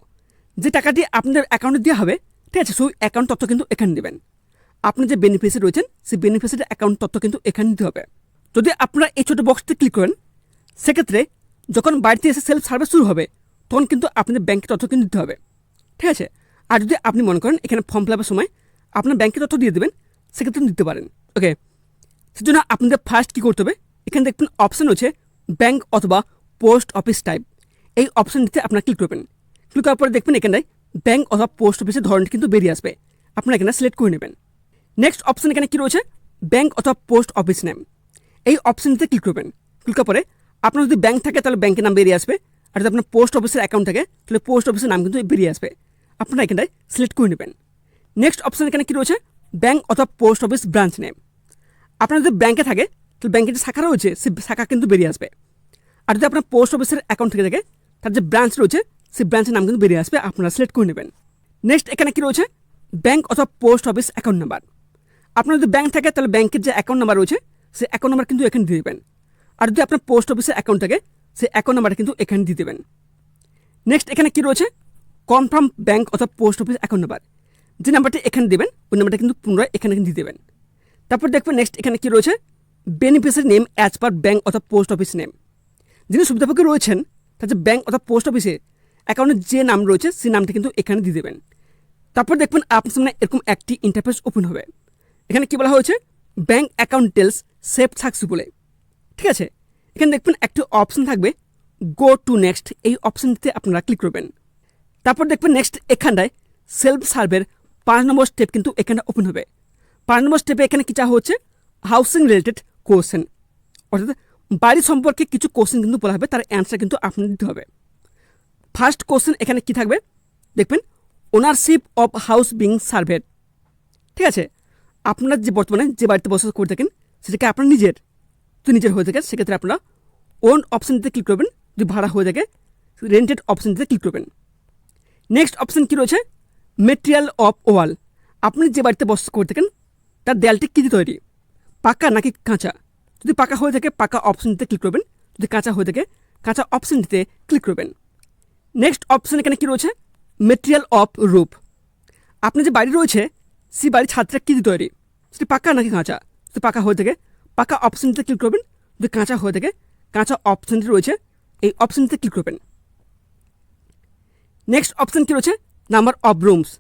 যে টাকাটি আপনাদের অ্যাকাউন্টে দেওয়া হবে, ঠিক আছে, সেই অ্যাকাউন্ট তথ্য কিন্তু এখানে দেবেন। আপনি যে বেনিফিশিয়ারি রয়েছেন সেই বেনিফিশিয়ারি অ্যাকাউন্ট তথ্য কিন্তু এখানে দিতে হবে। যদি আপনারা এই ছোটো বক্সটি ক্লিক করেন সেক্ষেত্রে যখন বাড়িতে এসে সেলফ সার্ভিস শুরু হবে তখন কিন্তু আপনাদের ব্যাঙ্কের তথ্য কিন্তু দিতে হবে। ঠিক আছে, আর যদি আপনি মনে করেন এখানে ফর্ম ফিল আপের সময় আপনার ব্যাঙ্কের তথ্য দিয়ে দেবেন সেক্ষেত্রে দিতে পারেন। ওকে, সেজন্য আপনাদের ফার্স্ট কী করতে হবে, এখানে দেখবেন অপশান হচ্ছে ব্যাঙ্ক অথবা পোস্ট অফিস টাইপ, এই অপশানটিতে আপনারা ক্লিক করবেন। ক্লিক করার পরে দেখবেন এখানে ব্যাঙ্ক অথবা পোস্ট অফিসের ধরনটি কিন্তু বেরিয়ে আসবে, আপনারা এখানে সিলেক্ট করে নেবেন। নেক্সট অপশান এখানে কী রয়েছে ব্যাঙ্ক অথবা পোস্ট অফিস নেম, এই অপশানটিতে ক্লিক করবেন। ক্লিক করার পরে আপনার যদি ব্যাংক থাকে তাহলে ব্যাংকের নাম বেরিয়ে আসবে, আর যদি আপনার পোস্ট অফিসের অ্যাকাউন্ট থাকে তাহলে পোস্ট অফিসের নাম কিন্তু বেরিয়ে আসবে। আপনারা এখানটায় সিলেক্ট করে নেবেন। নেক্সট অপশন এখানে কী রয়েছে, ব্যাংক অথবা পোস্ট অফিস ব্রাঞ্চ নেম। আপনার যদি ব্যাংকে থাকে তাহলে ব্যাংকের যে শাখা রয়েছে সেই শাখা কিন্তু বেরিয়ে আসবে, আর যদি আপনার পোস্ট অফিসের অ্যাকাউন্ট থেকে থাকে তার যে ব্রাঞ্চ রয়েছে সেই ব্রাঞ্চের নাম কিন্তু বেরিয়ে আসবে, আপনারা সিলেক্ট করে নেবেন। নেক্সট এখানে কী রয়েছে, ব্যাংক অথবা পোস্ট অফিস অ্যাকাউন্ট নাম্বার। আপনার যদি ব্যাংক থাকে তাহলে ব্যাংকের যে অ্যাকাউন্ট নাম্বার রয়েছে সেই অ্যাকাউন্ট নাম্বার কিন্তু এখানে দিয়ে দেবেন, আর যদি আপনার পোস্ট অফিসের অ্যাকাউন্ট থাকে সেই অ্যাকাউন্ট নাম্বারটা কিন্তু এখানে দিয়ে দেবেন। নেক্সট এখানে কী রয়েছে, কনফার্ম ব্যাংক অথবা পোস্ট অফিস অ্যাকাউন্ট নাম্বার। যে নাম্বারটি এখানে দেবেন ওই নাম্বারটা কিন্তু পুনরায় এখানে দিয়ে দেবেন। তারপর দেখবেন নেক্সট এখানে কী রয়েছে, beneficiary name as per bank অথবা পোস্ট অফিস নেম। যিনি সুবিধাভোগী রয়েছেন তার যে ব্যাংক অথবা পোস্ট অফিসে অ্যাকাউন্টের যে নাম রয়েছে সেই নামটা কিন্তু এখানে দিয়ে দেবেন। তারপর দেখবেন আপনার সামনে এরকম একটি ইন্টারফেস ওপেন হবে। এখানে কী বলা হয়েছে, bank account details save successfully. ঠিক আছে, এখানে দেখবেন একটি অপশন থাকবে গো টু নেক্সট, এই অপশনটিতে আপনারা ক্লিক করবেন। তারপর দেখবেন নেক্সট এখানটায় সেলফ সার্ভের 5 নম্বর স্টেপ কিন্তু এখানে ওপেন হবে। 5 নম্বর স্টেপে এখানে কি চাওয়া হচ্ছে, হাউসিং রিলেটেড কোশ্চেন, অর্থাৎ বাড়ি সম্পর্কে কিছু কোশ্চেন কিন্তু বলা হবে, তার অ্যান্সার কিন্তু আপনার দিতে হবে। ফার্স্ট কোশ্চেন এখানে কি থাকবে, দেখবেন ownership of house being served. ঠিক আছে, আপনার যে বর্তমানে যে বাড়িতে বসবাস করে থাকেন সেটাকে আপনার নিজের, যদি নিজের হয়ে থাকে সেক্ষেত্রে আপনারা ওন অপশানটিতে ক্লিক করবেন, যদি ভাড়া হয়ে থাকে রেন্টেড অপশানটিতে ক্লিক করবেন। নেক্সট অপশান কী রয়েছে, মেটেরিয়াল অফ ওয়াল। আপনি যে বাড়িতে বসবাস করে থাকেন তার দেয়ালটি কী দিয়ে তৈরি, পাকা নাকি কাঁচা। যদি পাকা হয়ে থাকে পাকা অপশানটিতে ক্লিক করবেন, যদি কাঁচা হয়ে থাকে কাঁচা অপশানটিতে ক্লিক করবেন। নেক্সট অপশান এখানে কী রয়েছে, মেটেরিয়াল অফ রুফ। আপনি যে বাড়ি রয়েছে সেই বাড়ির ছাদটা কী দিয়ে তৈরি, সেটি পাকা নাকি কাঁচা। যদি পাকা হয়ে থাকে পাকা অপশানটিতে ক্লিক করবেন, যদি কাঁচা হয়ে থাকে কাঁচা অপশানটি রয়েছে এই অপশানটিতে ক্লিক করবেন। নেক্সট অপশান কী রয়েছে, নাম্বার অফ রুমস।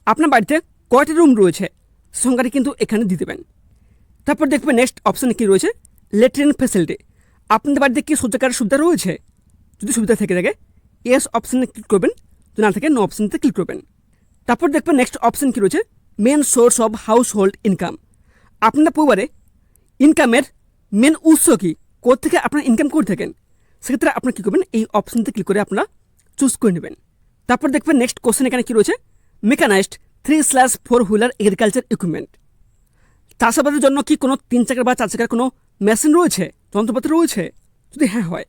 আপনার বাড়িতে কয়টি রুম রয়েছে সংখ্যাটি কিন্তু এখানে দিয়ে দেবেন। তারপর দেখবেন নেক্সট অপশানে কী রয়েছে, ল্যাট্রিন ফ্যাসিলিটি। আপনাদের বাড়িতে কি শৌচাগারের সুবিধা রয়েছে, যদি সুবিধা থেকে থাকে এস অপশানে ক্লিক করবেন, যদি না থাকে নো অপশানতে ক্লিক করবেন। তারপর দেখবেন নেক্সট অপশান কী রয়েছে, main source of household income. আপনাদের পরিবারে ইনকামের মেন উৎস কী, কোথা থেকে আপনারা ইনকাম করে থাকেন, সেক্ষেত্রে আপনারা কী করবেন, এই অপশানতে ক্লিক করে আপনারা চুজ করে নেবেন। তারপর দেখবেন নেক্সট কোশ্চেন এখানে কী রয়েছে, মেকানাইজড 3/4 হুইলার এগ্রিকালচার ইকুইপমেন্ট। চাষাবাদের জন্য কি কোনো 3 চাকার বা 4 চাকার কোনো মেশিন রয়েছে, যন্ত্রপাতি রয়েছে, যদি হ্যাঁ হয়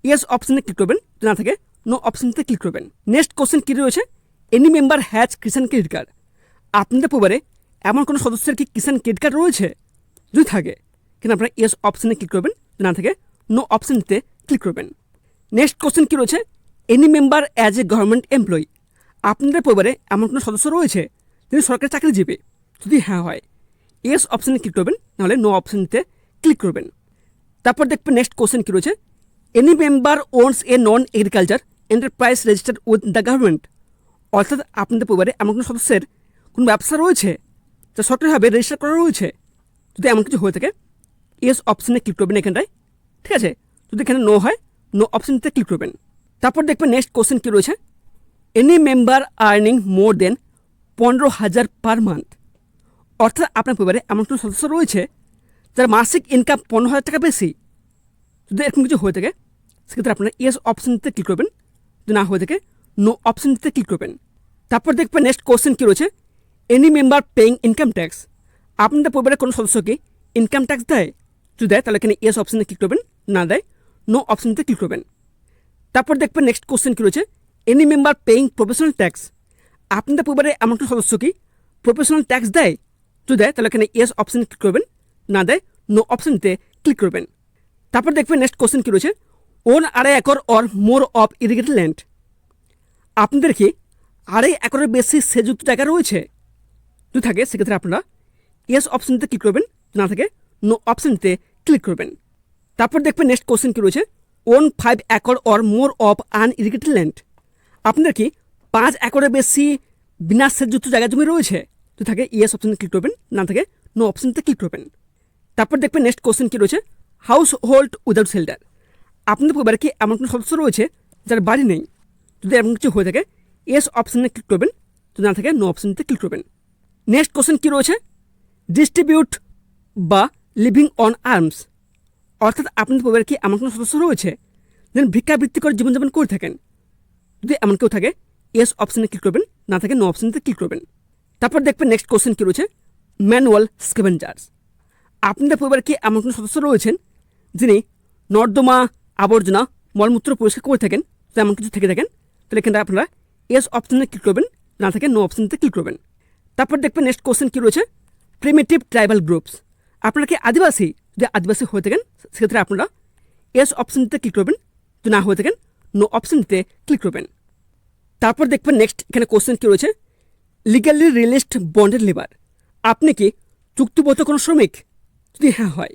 ইয়েস অপশানে ক্লিক করবেন, যদি না থাকে নো অপশানতে ক্লিক করবেন। নেক্সট কোশ্চেন কী রয়েছে, any member has Kisan credit card. আপনাদের পরিবারে এমন কোনো সদস্যের কি কিষাণ ক্রেডিট কার্ড রয়েছে, যদি থাকে কিন্তু আপনারা ইয়েস অপশানে ক্লিক করবেন, যদি না থাকে নো অপশানতে ক্লিক করবেন। নেক্সট কোশ্চেন কী রয়েছে, any member as a government employee. আপনাদের পরিবারে এমন কোনো সদস্য রয়েছে যিনি সরকারি চাকরিজীবী, যদি হ্যাঁ হয় ইয়েস অপশানে ক্লিক করবেন, নাহলে নো অপশানতে ক্লিক করবেন। তারপর দেখবেন নেক্সট কোশ্চেন কী রয়েছে, any member ওনস A non agriculture enterprise registered with the government. অর্থাৎ আপনাদের পরিবারে এমন কোনো সদস্যের কোনো ব্যবসা রয়েছে যা সরকারিভাবে রেজিস্টার করা রয়েছে, যদি এমন কিছু হয়ে থাকে ইয়েস অপশানে ক্লিক করবেন এখানটায়। ঠিক আছে, যদি এখানে নো হয় নো অপশানতে ক্লিক করবেন। তারপর দেখবেন নেক্সট কোশ্চেন কী রয়েছে, এনি মেম্বার আর্নিং মোর দেন 15,000 পার মান্থ। অর্থাৎ আপনার পরিবারে এমন কোনো সদস্য রয়েছে যার মাসিক ইনকাম 15,000 টাকা বেশি, যদি এরকম কিছু হয়ে থাকে সেক্ষেত্রে আপনারা ইয়েস অপশানটিতে ক্লিক করবেন, যদি না হয়ে থাকে নো অপশানটিতে ক্লিক করবেন। তারপর দেখবেন নেক্সট কোশ্চেন কী রয়েছে, any member paying income tax. আপনাদের পরিবারের কোনো সদস্যকে ইনকাম ট্যাক্স দেয়, যদি দেয় তাহলে এখানে ইয়েস অপশানে ক্লিক করবেন, না দেয় নো অপশানটিতে ক্লিক করবেন। তারপর দেখবেন নেক্সট কোশ্চেন কী রয়েছে, any member paying professional tax. আপনাদের পরিবারে এমন কোনো সদস্য কি প্রফেশনাল ট্যাক্স দেয়, যদি দেয় তাহলে এখানে ইয়েস অপশানে ক্লিক করবেন, না দেয় নো অপশানতে ক্লিক করবেন। তারপর দেখবেন নেক্সট কোশ্চেন কী রয়েছে, own 2.5 acre or more of irrigated land. আপনাদের কি 2.5 একরের বেশি সেযুক্ত জায়গা রয়েছে, যদি থাকে সেক্ষেত্রে আপনারা ইয়েস অপশানতে ক্লিক করবেন, না থাকে নো অপশানতে ক্লিক করবেন। তারপর দেখবেন নেক্সট কোশ্চেন কী রয়েছে, own 5 acre or more of unirrigated land. আপনাদের কি 5 একরের বেশি বিনা সেচযুক্ত জায়গা জমি রয়েছে, যদি থাকে ইয়েস অপশানে ক্লিক করবেন, না থাকে নো অপশানতে ক্লিক করবেন। তারপর দেখবেন নেক্সট কোশ্চেন কী রয়েছে, হাউস হোল্ড উইদাউট শেল্টার। আপনাদের পরিবারে কি এমন কোনো সদস্য রয়েছে যার বাড়ি নেই, যদি এমন কিছু হয়ে থাকে ইয়েস অপশানে ক্লিক করবেন, যদি না থাকে নো অপশানতে ক্লিক করবেন। নেক্সট কোশ্চেন কী রয়েছে, ডিস্ট্রিবিউট বা লিভিং অন আর্মস। অর্থাৎ আপনাদের পরিবারে কি এমন কোনো সদস্য রয়েছে যেন ভিক্ষাবৃত্তি করে জীবনযাপন করে থাকেন? যদি এমন কেউ থাকে, ইয়েস অপশানে ক্লিক করবেন, না থাকে নো অপশানে ক্লিক করবেন। তারপর দেখবেন নেক্সট কোশ্চেন কি রয়েছে, ম্যানুয়াল স্ক্যাভেঞ্জার্স। আপনাদের পরিবারে কি এমন কোনো সদস্য রয়েছেন যিনি নর্দমা, আবর্জনা, মলমূত্র পরিষ্কার করে থাকেন? তো এমন কিছু থেকে থাকেন তাহলে এখানে আপনারা ইয়েস অপশানে ক্লিক করবেন, না থাকে নো অপশানে ক্লিক করবেন। তারপর দেখবেন নেক্সট কোশ্চেন কি রয়েছে, প্রিমিটিভ ট্রাইবাল গ্রুপস। আপনারা কি আদিবাসী? যদি আদিবাসী হয়ে থাকেন সেক্ষেত্রে আপনারা ইয়েস অপশানটিতে ক্লিক করবেন, যদি না হয়ে থাকেন নো অপশানটিতে ক্লিক করবেন। তারপর দেখবেন নেক্সট এখানে কোশ্চেন কি রয়েছে, লিগালি রিলিজড বন্ডেড লেবার। আপনি কি চুক্তিবদ্ধ কোনো শ্রমিক? যদি হ্যাঁ হয়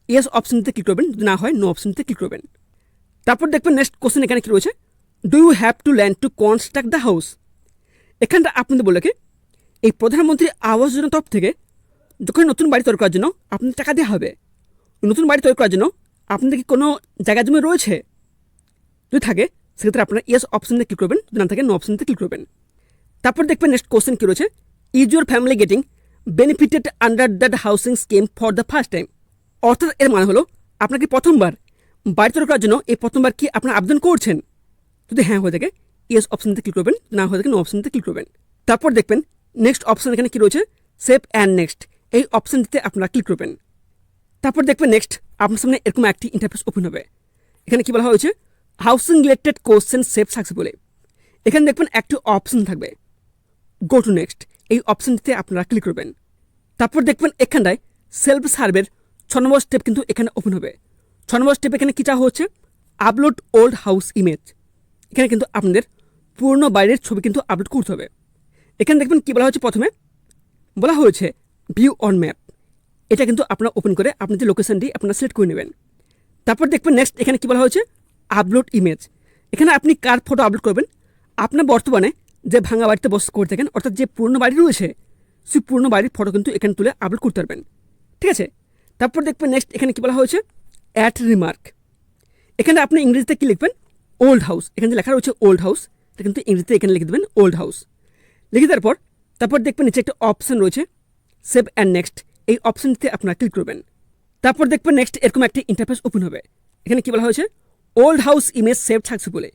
ইয়েস অপশানটিতে ক্লিক করবেন, যদি না হয় নো অপশানটিতে ক্লিক করবেন। তারপর দেখবেন নেক্সট কোশ্চেন এখানে কি রয়েছে, do you have to land to construct the house. এখানটা আপনাদের বলে কি এই প্রধানমন্ত্রী আবাস যোজনার তরফ থেকে যখন নতুন বাড়ি তৈরি করার জন্য আপনাদের টাকা দেওয়া হবে, নতুন বাড়ি তৈরি করার জন্য আপনাদের কি কোনো জায়গা জমি রয়েছে? যদি থাকে সেক্ষেত্রে আপনারা ইয়েস অপশানে ক্লিক করবেন, যদি না থাকে নো অপশানে ক্লিক করবেন। তারপর দেখবেন নেক্সট কোশ্চেন কি রয়েছে, is your family getting benefited under that housing scheme for the first time. অর্থাৎ এর মানে হলো আপনাকে প্রথমবার বাড়ি তৈরি করার জন্য এই প্রথমবার কি আপনার আবেদন করছেন? যদি হ্যাঁ হয়ে থাকে ইয়েস অপশানতে ক্লিক করবেন, না হয়ে থাকে নো অপশানতে ক্লিক করবেন। তারপর দেখবেন নেক্সট অপশান এখানে কি রয়েছে, সেভ অ্যান্ড নেক্সট, এই অপশানটিতে আপনারা ক্লিক করবেন। তারপর দেখবেন নেক্সট আপনার সামনে এরকম একটি ইন্টারফেস ওপেন হবে। এখানে কি বলা হয়েছে, housing related question save successfully. এখানে দেখবেন একটি অপশান থাকবে, গো টু নেক্সট, এই অপশানটিতে আপনারা ক্লিক করবেন। তারপর দেখবেন এখানটায় সেলফ সার্ভের 6 নম্বর স্টেপ কিন্তু এখানে ওপেন হবে। 6 নম্বর স্টেপ এখানে কী চাওয়া হচ্ছে, আপলোড ওল্ড হাউস ইমেজ। এখানে কিন্তু আপনাদের পুরনো বাড়ির ছবি কিন্তু আপলোড করতে হবে। এখানে দেখবেন কী বলা হচ্ছে, প্রথমে বলা হয়েছে ভিউ অন ম্যাপ। এটা কিন্তু আপনারা ওপেন করে আপনি যে লোকেশনটি আপনারা সিলেক্ট করে নেবেন। তারপর দেখবেন নেক্সট এখানে কী বলা হয়েছে, আপলোড ইমেজ। এখানে আপনি কার ফটো আপলোড করবেন? আপনার বর্তমানে যে ভাঙা বাড়িতে বস করে থাকেন, অর্থাৎ যে পুরনো বাড়ি রয়েছে সেই পুরনো বাড়ির ফটো কিন্তু এখানে তুলে আপলোড করতে পারবেন। ঠিক আছে। তারপর দেখবেন নেক্সট এখানে কী বলা হয়েছে, অ্যাড রিমার্ক। এখানে আপনি ইংরেজিতে কী লিখবেন, ওল্ড হাউস। এখানে যে লেখা রয়েছে ওল্ড হাউস, এটা কিন্তু ইংরেজিতে এখানে লিখে দেবেন ওল্ড হাউস। লিখে দেওয়ার পর তারপর দেখবেন নিচে একটা অপশান রয়েছে সেভ অ্যান্ড নেক্সট, এই অপশানটিতে আপনারা ক্লিক করবেন। তারপর দেখবেন নেক্সট এরকম একটি ইন্টারফেস ওপেন হবে। এখানে কী বলা হয়েছে, old house image save successfully.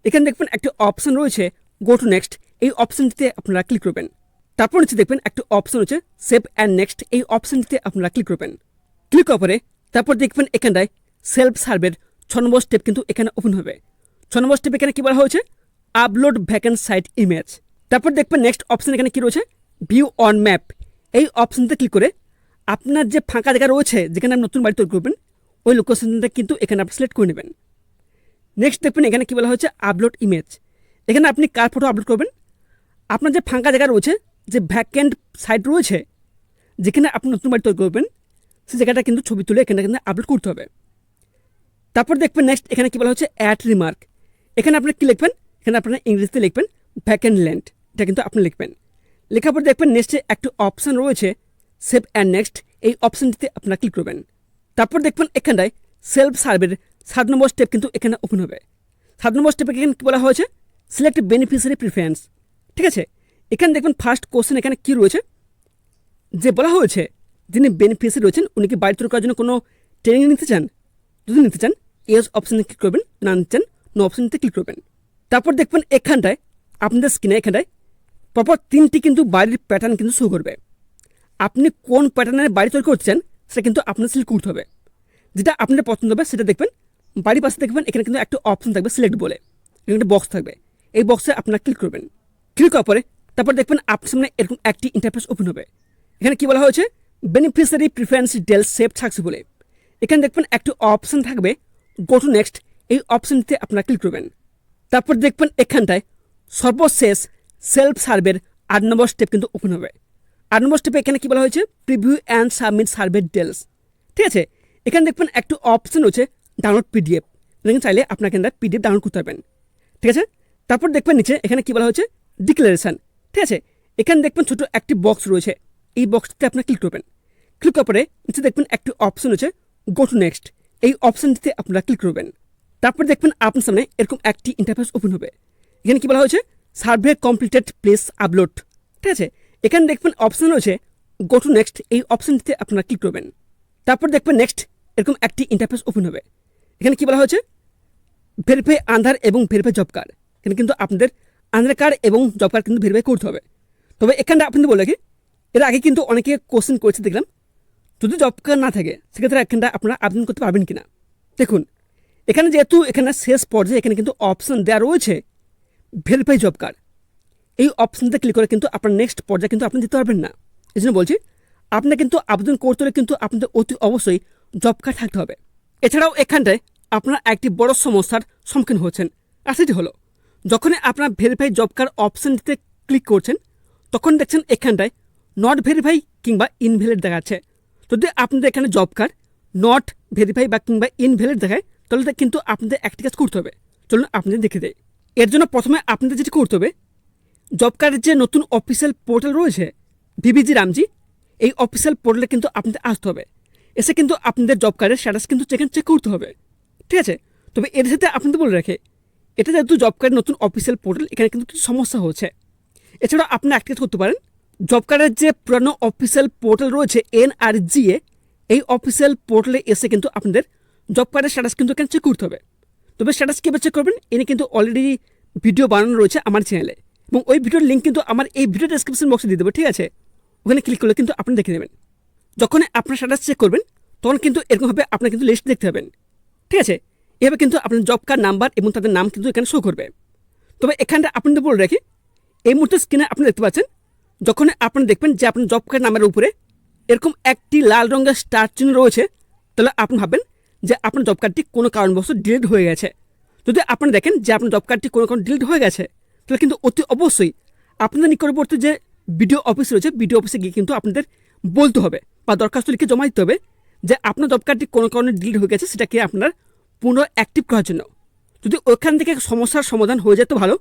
এখানে দেখবেন একটি অপশান রয়েছে গো টু নেক্সট, এই অপশানটিতে আপনারা ক্লিক করবেন। তারপর নিচে দেখবেন একটা অপশান রয়েছে সেভ অ্যান্ড নেক্সট, এই অপশানটিতে আপনারা ক্লিক করবেন। ক্লিক করার পরে তারপর দেখবেন এখানটায় সেলফ সার্ভের 6 নম্বর স্টেপ কিন্তু এখানে ওপেন হবে। 6 নম্বর স্টেপ এখানে কী বলা হয়েছে, আপলোড ভ্যাকেন্ট সাইট ইমেজ। তারপর দেখবেন নেক্সট অপশান এখানে কী রয়েছে, ভিউ অন ম্যাপ। এই অপশানতে ক্লিক করে আপনার যে ফাঁকা জায়গা রয়েছে যেখানে আপনি নতুন বাড়ি তৈরি করবেন ওই লোকেশনটা কিন্তু এখানে আপনি সিলেক্ট করে নেবেন। নেক্সট দেখবেন এখানে কী বলা হয়েছে, আপলোড ইমেজ। এখানে আপনি কার ফটো আপলোড করবেন? আপনার যে ফাঁকা জায়গা রয়েছে, যে ভ্যাকেন্ট সাইট রয়েছে যেখানে আপনি নতুন বাড়ি তৈরি করবেন সেই জায়গাটা কিন্তু ছবি তুলে এখানে কিন্তু আপলোড করতে হবে। তারপর দেখবেন নেক্সট এখানে কী বলা হচ্ছে, অ্যাড রিমার্ক। এখানে আপনি কী লিখবেন, এখানে আপনারা ইংরেজিতে লিখবেন ভ্যাকেন্ট ল্যান্ড, এটা কিন্তু আপনি লিখবেন। লেখার পর দেখবেন নেক্সটে একটা অপশান রয়েছে সেভ অ্যান্ড নেক্সট, এই অপশানটিতে আপনারা ক্লিক করবেন। তারপর দেখবেন এখানটায় সেলফ সার্ভের 7 নম্বর স্টেপ কিন্তু এখানে ওপেন হবে। 7 নম্বর স্টেপে এখানে কী বলা হয়েছে, সিলেক্ট বেনিফিশিয়ারি প্রিফারেন্স। ঠিক আছে। এখানে দেখবেন ফার্স্ট কোশ্চেন এখানে কী রয়েছে, যে বলা হয়েছে যিনি বেনিফিশিয়ারি রয়েছেন উনি কি বাড়ি তৈরি করার জন্য কোনো ট্রেনিং নিতে চান? যদি নিতে চান ইয়েস অপশানে ক্লিক করবেন, না নিতে চান নো অপশানতে ক্লিক করবেন। তারপর দেখবেন এখানটায় আপনাদের স্ক্রিনে এখানটায় পরপর 3টি কিন্তু বাড়ির প্যাটার্ন কিন্তু শো করবে। আপনি কোন প্যাটার্নের বাড়ি তৈরি করতে চান সেটা কিন্তু আপনার সিলেক্ট করতে হবে। যেটা আপনার পছন্দ হবে সেটা দেখবেন। বাড়ির পাশে দেখবেন এখানে কিন্তু একটা অপশান থাকবে সিলেক্ট বলে, এখানে একটা বক্স থাকবে, এই বক্সে আপনারা ক্লিক করবেন। ক্লিক করার পরে তারপর দেখবেন আপনার সামনে এরকম একটি ইন্টারফেস ওপেন হবে। এখানে কী বলা হয়েছে, beneficiary preference details save successfully. এখানে দেখবেন একটা অপশান থাকবে গো টু নেক্সট, এই অপশানটিতে আপনারা ক্লিক করবেন। তারপর দেখবেন এখানটায় সর্বশেষ সেলফ সার্ভের 8 নম্বর স্টেপ কিন্তু ওপেন হবে। 8 নম্বর স্টেপে এখানে কী বলা হয়েছে, preview and submit survey details. ঠিক আছে। এখানে দেখবেন একটা অপশান রয়েছে ডাউনলোড পিডিএফ, এখানে চাইলে আপনার এখানটা পিডিএফ ডাউনলোড করতে পারবেন। ঠিক আছে। তারপর দেখবেন নিচে এখানে কী বলা হয়েছে, ডিক্লারেশন। ঠিক আছে। এখানে দেখবেন ছোটো একটি বক্স রয়েছে, এই বক্সটিতে আপনার ক্লিক করবেন। ক্লিক করার পরে নিচে দেখবেন একটি অপশান রয়েছে গো টু নেক্সট, এই অপশানটিতে আপনারা ক্লিক করবেন। তারপর দেখবেন আপনার সামনে এরকম একটি ইন্টারফেস ওপেন হবে। এখানে কী বলা হয়েছে, সার্ভে কমপ্লিটেড প্লিজ আপলোড। ঠিক আছে। এখানে দেখবেন অপশান রয়েছে গো টু নেক্সট, এই অপশানটিতে আপনারা ক্লিক করবেন। তারপর দেখবেন নেক্সট এরকম একটি ইন্টারফেস ওপেন হবে। এখানে কি বলা হয়েছে, ভেরিফাই আধার এবং ভেরিফাই জব কার্ড। এখানে কিন্তু আপনাদের আধার কার্ড এবং জব কার্ড কিন্তু ভেরিফাই করতে হবে। তবে এখানটা আপনাদের বলে রাখি, এর আগে কিন্তু অনেকে কোশ্চেন করেছে দেখলাম, যদি জব কার্ড না থাকে সেক্ষেত্রে এখানটা আপনারা আবেদন করতে পারবেন কিনা। দেখুন, এখানে যেহেতু এখানে শেষ পর্যায়ে এখানে কিন্তু অপশন দেওয়া রয়েছে ভেরিফাই জব কার্ড, এই অপশনটা ক্লিক করে কিন্তু আপনার নেক্সট পর্যায়ে কিন্তু আপনি যেতে পারবেন না। এই জন্য বলছি, আপনার কিন্তু আবেদন করতে হলে কিন্তু আপনাদের অতি অবশ্যই জব কার্ড থাকতে হবে। এছাড়াও এখানটায় আপনার একটি বড় সমস্যার সম্মুখীন হচ্ছেন, আর সেটি হলো যখনই আপনার ভেরিফাই জব কার্ড অপশনটিতে ক্লিক করছেন তখন দেখছেন এখানটায় নট ভেরিফাই কিংবা ইনভ্যালিড দেখাচ্ছে। যদি আপনাদের এখানে জব কার্ড নট ভেরিফাই বা কিংবা ইনভ্যালিড দেখায় তাহলে কিন্তু আপনাদের একটি কাজ করতে হবে। চলুন আপনাদের দেখে দেয়। এর জন্য প্রথমে আপনাদের যেটি করতে হবে, জব কার্ডের যে নতুন অফিসিয়াল পোর্টাল রয়েছে ভিবিজি রামজি, এই অফিসিয়াল পোর্টালে কিন্তু আপনাদের আসতে হবে। এসে কিন্তু আপনাদের জব কার্ডের স্ট্যাটাস কিন্তু চেক করতে হবে, ঠিক আছে। তবে এর সাথে আপনাদের বলে রাখে, এটা যেহেতু জব কার্ডের নতুন অফিসিয়াল পোর্টাল, এখানে কিন্তু কিছু সমস্যা হচ্ছে। এছাড়াও আপনি একটা কাজ করতে পারেন, জব কার্ডের যে পুরানো অফিসিয়াল পোর্টাল রয়েছে NRGA, এই অফিসিয়াল পোর্টালে এসে কিন্তু আপনাদের জব কার্ডের স্ট্যাটাস কিন্তু এখানে চেক করতে হবে। তবে স্ট্যাটাস কীভাবে চেক করবেন এনে কিন্তু অলরেডি ভিডিও বানানো রয়েছে আমার চ্যানেলে, এবং ওই ভিডিওর লিঙ্ক কিন্তু আমার এই ভিডিও ডেসক্রিপশন বক্সে দিয়ে দেবো, ঠিক আছে। ওখানে ক্লিক করলে কিন্তু আপনি দেখে নেবেন। যখন আপনার স্ট্যাটাস চেক করবেন তখন কিন্তু এরকমভাবে আপনার কিন্তু লিস্ট দেখতে পাবেন, ঠিক আছে। এভাবে কিন্তু আপনার জব কার্ড নাম্বার এবং তাদের নাম কিন্তু এখানে শো করবে। তবে এখানটা আপনাদের বলে রাখি, এই মুহূর্তে স্ক্রিনে আপনি দেখতে পাচ্ছেন, যখন আপনি দেখবেন যে আপনার জব কার্ড নামের উপরে এরকম একটি লাল রঙের স্টার চিহ্ন রয়েছে, তাহলে আপনি ভাববেন যে আপনার জব কার্ডটি কোনো কারণবশত ডিলিট হয়ে গেছে। যদি আপনি দেখেন যে আপনার জব কার্ডটি কোনো কারণে ডিলিট হয়ে গেছে, তাহলে কিন্তু অতি অবশ্যই আপনাদের নিকটবর্তী যে বিডিও অফিস রয়েছে, বিডিও অফিসে গিয়ে কিন্তু আপনাদের বলতে হবে বা দরখাস্ত লিখে জমা দিতে হবে যে আপনার জব কার্ডটি কোনো কারণে ডিলিট হয়ে গেছে, সেটাকে আপনার পুনঃ অ্যাক্টিভ করার জন্য। যদি ওখান থেকে সমস্যার সমাধান হয়ে যায় তো ভালো,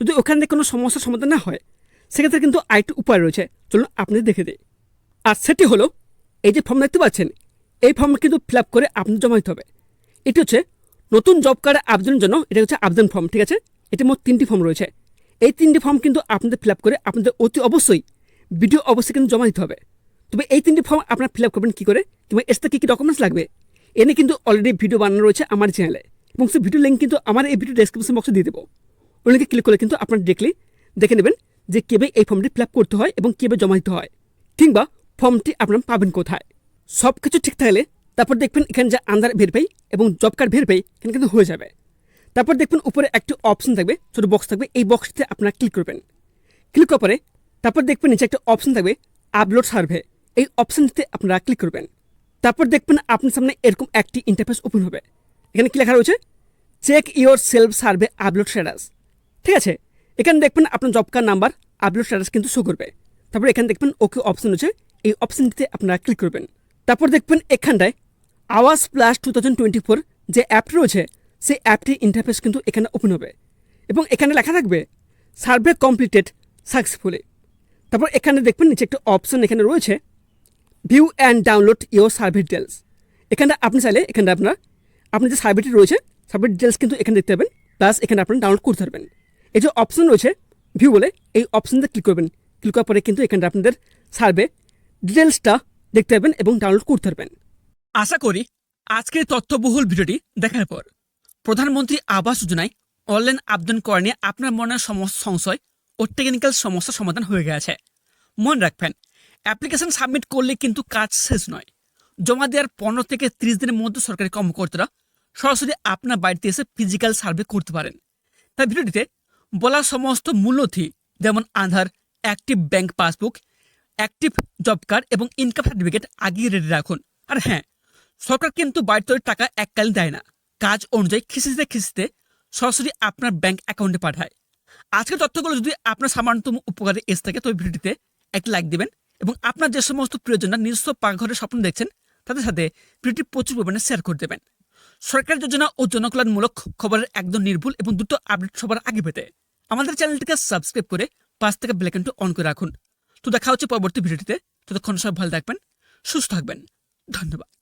যদি ওখান থেকে কোনো সমস্যার সমাধান না হয় সেক্ষেত্রে কিন্তু আরেকটি উপায় রয়েছে, চলুন আপনাদের দেখে দিই। আর সেটি হলো, এই যে ফর্ম দেখতে পাচ্ছেন, এই ফর্ম কিন্তু ফিল আপ করে আপনাদের জমা দিতে হবে। এটি হচ্ছে নতুন জব কার্ডে আবেদনের জন্য, এটা হচ্ছে আবেদন ফর্ম, ঠিক আছে। এটি মোট 3টি ফর্ম রয়েছে। এই 3টি ফর্ম কিন্তু আপনাদের ফিল আপ করে আপনাদের অতি অবশ্যই ভিডিও অবশ্যই কিন্তু জমা দিতে হবে। তবে এই 3টি ফর্ম আপনারা ফিল আপ করবেন কী করে কিংবা এর সাথে কী কী ডকুমেন্টস লাগবে এনে কিন্তু অলরেডি ভিডিও বানানো রয়েছে আমার চ্যানেলে, এবং সেই ভিডিও লিঙ্ক কিন্তু আমার এই ভিডিও ডেসক্রিপশন বক্সে দিয়ে দেবো। ওই লিঙ্কে ক্লিক করলে কিন্তু আপনারা ডিরেক্টলি দেখে নেবেন যে কীভাবে এই ফর্মটি ফিল আপ করতে হয় এবং কীভাবে জমা দিতে হয়, কিংবা ফর্মটি আপনারা পাবেন কোথায়। সব কিছু ঠিক থাকলে তারপর দেখবেন এখানে যে আধার ভেরিফাই এবং জব কার্ড ভেরিফাই এখানে কিন্তু হয়ে যাবে। তারপর দেখবেন উপরে একটি অপশন থাকবে, ছোটো বক্স থাকবে, এই বক্সটিতে আপনারা ক্লিক করবেন। ক্লিক করার পরে তারপর দেখবেন নিচে একটা অপশন থাকবে আপলোড সার্ভে, এই অপশনটিতে আপনারা ক্লিক করবেন। তারপর দেখবেন আপনার সামনে এরকম একটি ইন্টারফেস ওপেন হবে। এখানে কি লেখা রয়েছে, check your self survey upload status, ঠিক আছে। এখানে দেখবেন আপনার job card number upload status কিন্তু শো করবে। তারপর এখানে দেখবেন ওকে অপশন রয়েছে, এই অপশনটিতে আপনারা ক্লিক করবেন। তারপর দেখবেন এখানটায় আওয়াজ প্লাস 2024 যে অ্যাপটি রয়েছে সেই অ্যাপটির ইন্টারফেস কিন্তু এখানে ওপেন হবে, এবং এখানে লেখা থাকবে সার্ভে কমপ্লিটেড সাকসেসফুলি। তারপর এখানে দেখবেন নিচে একটা অপশন এখানে রয়েছে view and download your survey details. এখানে আপনি চাইলে এখানে আপনার যে সার্ভেটি রয়েছে সার্ভে ডিটেলস কিন্তু এখানে দেখতে পাবেন, প্লাস এখানে আপনারা ডাউনলোড করতে পারবেন। এই যে অপশন রয়েছে ভিউ বলে, এই অপশনটা ক্লিক করবেন। ক্লিক করার পরে কিন্তু এখানে আপনাদের সার্ভে ডিটেলসটা দেখতে পাবেন এবং ডাউনলোড করতে পারবেন। আশা করি আজকের তথ্যবহুল ভিডিওটি দেখার পর প্রধানমন্ত্রী আবাস যোজনায় অনলাইন আবেদন করা নিয়ে আপনার মনের সমস্ত সংশয় ও টেকনিক্যাল সমস্যার সমাধান হয়ে গেছে। মনে রাখবেন, অ্যাপ্লিকেশন সাবমিট করলে কিন্তু কাজ শেষ নয়। জমা দেওয়ার 15 থেকে 30 দিনের মধ্যে সরকারি কর্মকর্তারা সরাসরি আপনার বাড়িতে এসে ফিজিক্যাল সার্ভে করতে পারেন। তাই ভিডিওটিতে বলা সমস্ত মূল নথি যেমন Aadhaar, active bank passbook, active job card এবং ইনকাম সার্টিফিকেট আগিয়ে রেডি রাখুন। আর হ্যাঁ, সরকার কিন্তু বাড়িতে টাকা এককালীন দেয় না, কাজ অনুযায়ী খিস্তিতে সরাসরি আপনার ব্যাংক অ্যাকাউন্টে পাঠায়। আজকের তথ্যগুলো যদি আপনার সামান্যতম উপকারে এসে থাকে তবে ভিডিওটিতে একটি লাইক দিবেন, এবং আপনার যে সমস্ত প্রিয়জনরা নিজস্ব পাকঘরের স্বপ্ন দেখছেন তাদের সাথে ভিডিওটি প্রচুর পরিমাণে শেয়ার করে দেবেন। সরকারি যোজনা ও জনকল্যাণমূলক খবরের একদম নির্ভুল এবং দ্রুত আপডেট সবার আগে পেতে আমাদের চ্যানেলটিকে সাবস্ক্রাইব করে পাশ থেকে বেল আইকনটি অন করে রাখুন। তো দেখা হচ্ছে পরবর্তী ভিডিওটিতে। ততক্ষণ সবাই ভালো থাকবেন, সুস্থ থাকবেন। ধন্যবাদ।